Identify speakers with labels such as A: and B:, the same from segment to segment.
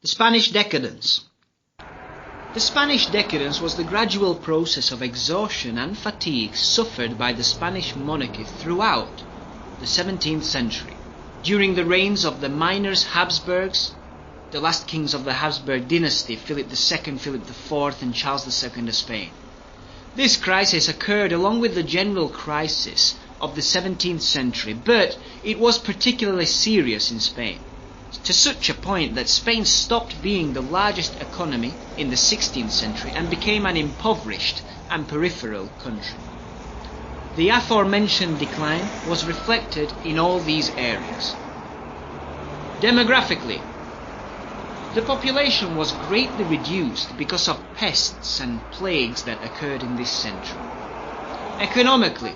A: The Spanish Decadence. The Spanish decadence was the gradual process of exhaustion and fatigue suffered by the Spanish monarchy throughout the 17th century, during the reigns of the minor Habsburgs, the last kings of the Habsburg dynasty, Philip II, Philip IV, and Charles II of Spain. This crisis occurred along with the general crisis of the 17th century, but it was particularly serious in Spain, to such a point that Spain stopped being the largest economy in the 16th century and became an impoverished and peripheral country. The aforementioned decline was reflected in all these areas. Demographically, the population was greatly reduced because of pests and plagues that occurred in this century. Economically,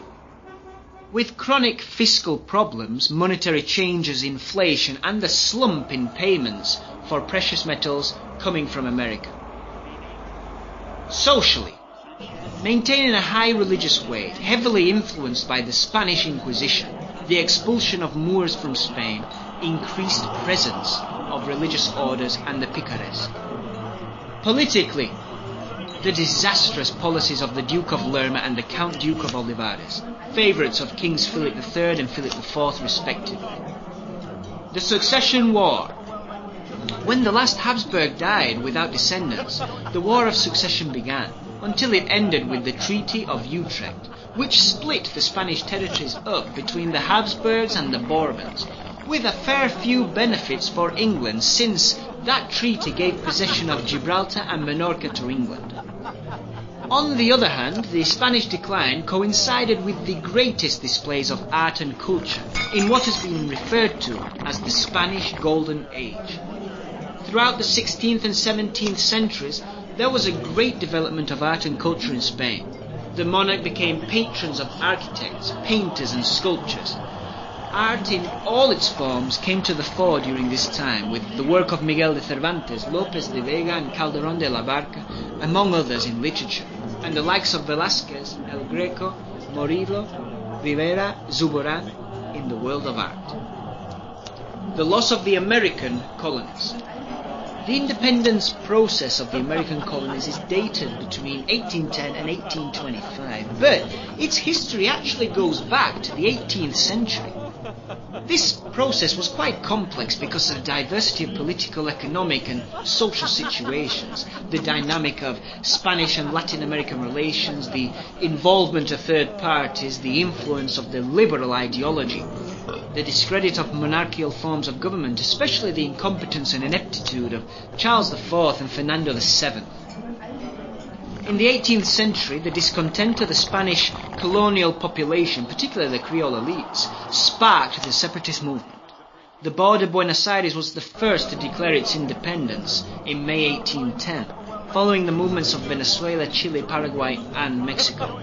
A: with chronic fiscal problems, monetary changes, inflation, and the slump in payments for precious metals coming from America. Socially, maintaining a high religious weight, heavily influenced by the Spanish Inquisition, the expulsion of Moors from Spain, increased presence of religious orders and the picaresque. Politically, the disastrous policies of the Duke of Lerma and the Count Duke of Olivares, favourites of Kings Philip III and Philip IV respectively. The Succession War. When the last Habsburg died without descendants, the War of Succession began, until it ended with the Treaty of Utrecht, which split the Spanish territories up between the Habsburgs and the Bourbons, with a fair few benefits for England, since that treaty gave possession of Gibraltar and Minorca to England. On the other hand, the Spanish decline coincided with the greatest displays of art and culture in what has been referred to as the Spanish Golden Age. Throughout the 16th and 17th centuries, there was a great development of art and culture in Spain. The monarch became patrons of architects, painters, and sculptors. Art in all its forms came to the fore during this time, with the work of Miguel de Cervantes, López de Vega, and Calderón de la Barca, among others in literature, and the likes of Velázquez, El Greco, Murillo, Rivera, Zurbarán in the world of art. The loss of the American colonies. The independence process of the American colonies is dated between 1810 and 1825, but its history actually goes back to the 18th century. This process was quite complex because of diversity of political, economic, and social situations, the dynamic of Spanish and Latin American relations, the involvement of third parties, the influence of the liberal ideology, the discredit of monarchical forms of government, especially the incompetence and ineptitude of Charles IV and Fernando VII. In the 18th century, the discontent of the Spanish colonial population, particularly the Creole elites, sparked the separatist movement. The Board of Buenos Aires was the first to declare its independence in May 1810, following the movements of Venezuela, Chile, Paraguay, and Mexico.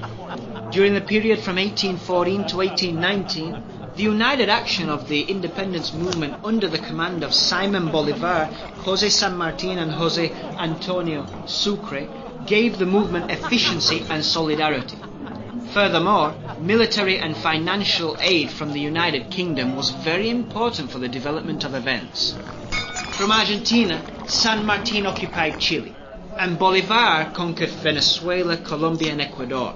A: During the period from 1814 to 1819, the united action of the independence movement under the command of Simon Bolivar, José San Martín, and José Antonio Sucre gave the movement efficiency and solidarity. Furthermore, military and financial aid from the United Kingdom was very important for the development of events. From Argentina, San Martín occupied Chile, and Bolivar conquered Venezuela, Colombia, and Ecuador.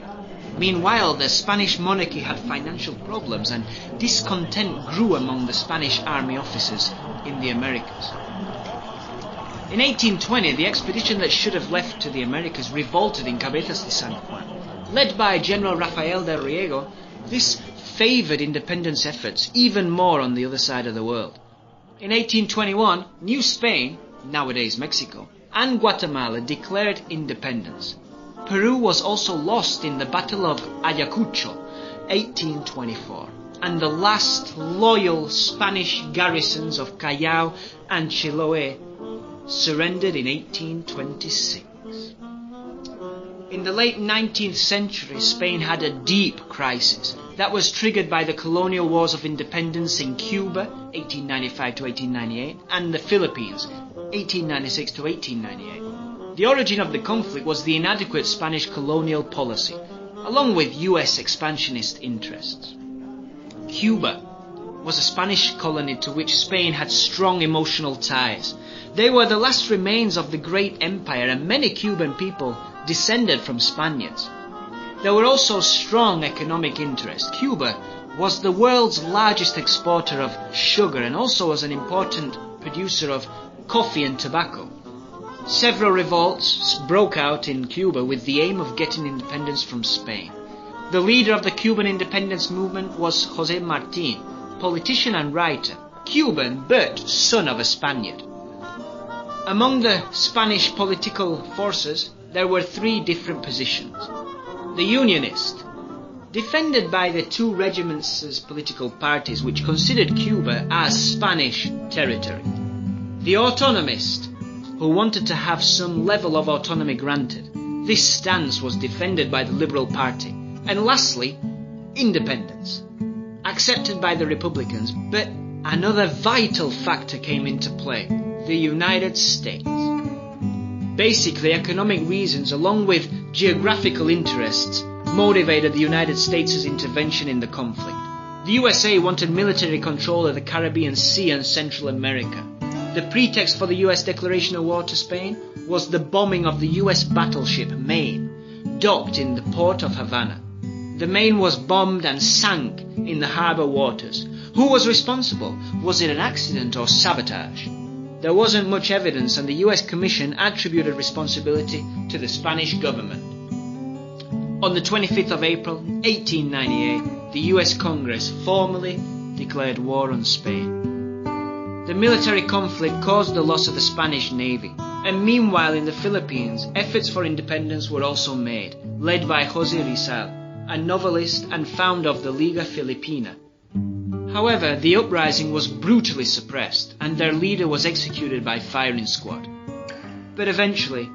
A: Meanwhile, the Spanish monarchy had financial problems, and discontent grew among the Spanish army officers in the Americas. In 1820, the expedition that should have left to the Americas revolted in Cabezas de San Juan. Led by General Rafael del Riego, this favoured independence efforts even more on the other side of the world. In 1821, New Spain, nowadays Mexico, and Guatemala declared independence. Peru was also lost in the Battle of Ayacucho, 1824, and the last loyal Spanish garrisons of Callao and Chiloé surrendered in 1826. In the late 19th century, Spain had a deep crisis that was triggered by the colonial wars of independence in Cuba, 1895 to 1898, and the Philippines, 1896 to 1898. The origin of the conflict was the inadequate Spanish colonial policy, along with US expansionist interests. Cuba was a Spanish colony to which Spain had strong emotional ties. They were the last remains of the great empire, and many Cuban people descended from Spaniards. There were also strong economic interests. Cuba was the world's largest exporter of sugar and also was an important producer of coffee and tobacco. Several revolts broke out in Cuba with the aim of getting independence from Spain. The leader of the Cuban independence movement was José Martín, politician and writer, Cuban but son of a Spaniard. Among the Spanish political forces, there were three different positions. The Unionist, defended by the two regiments' political parties which considered Cuba as Spanish territory. The Autonomist, who wanted to have some level of autonomy granted. This stance was defended by the Liberal Party. And lastly, independence, accepted by the Republicans, but another vital factor came into play, the United States. Basically, economic reasons along with geographical interests motivated the United States' intervention in the conflict. The USA wanted military control of the Caribbean Sea and Central America. The pretext for the US declaration of war to Spain was the bombing of the US battleship Maine, docked in the port of Havana. The Maine was bombed and sank in the harbour waters. Who was responsible? Was it an accident or sabotage? There wasn't much evidence, and the US Commission attributed responsibility to the Spanish government. On the 25th of April, 1898, the US Congress formally declared war on Spain. The military conflict caused the loss of the Spanish Navy, and meanwhile in the Philippines, efforts for independence were also made, led by José Rizal, a novelist and founder of the Liga Filipina. However, the uprising was brutally suppressed, and their leader was executed by firing squad. But eventually,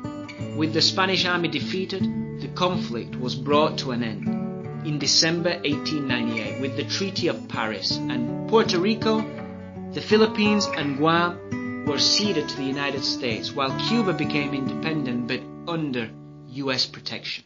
A: with the Spanish army defeated, the conflict was brought to an end in December 1898 with the Treaty of Paris, and Puerto Rico, the Philippines and Guam were ceded to the United States, while Cuba became independent but under US protection.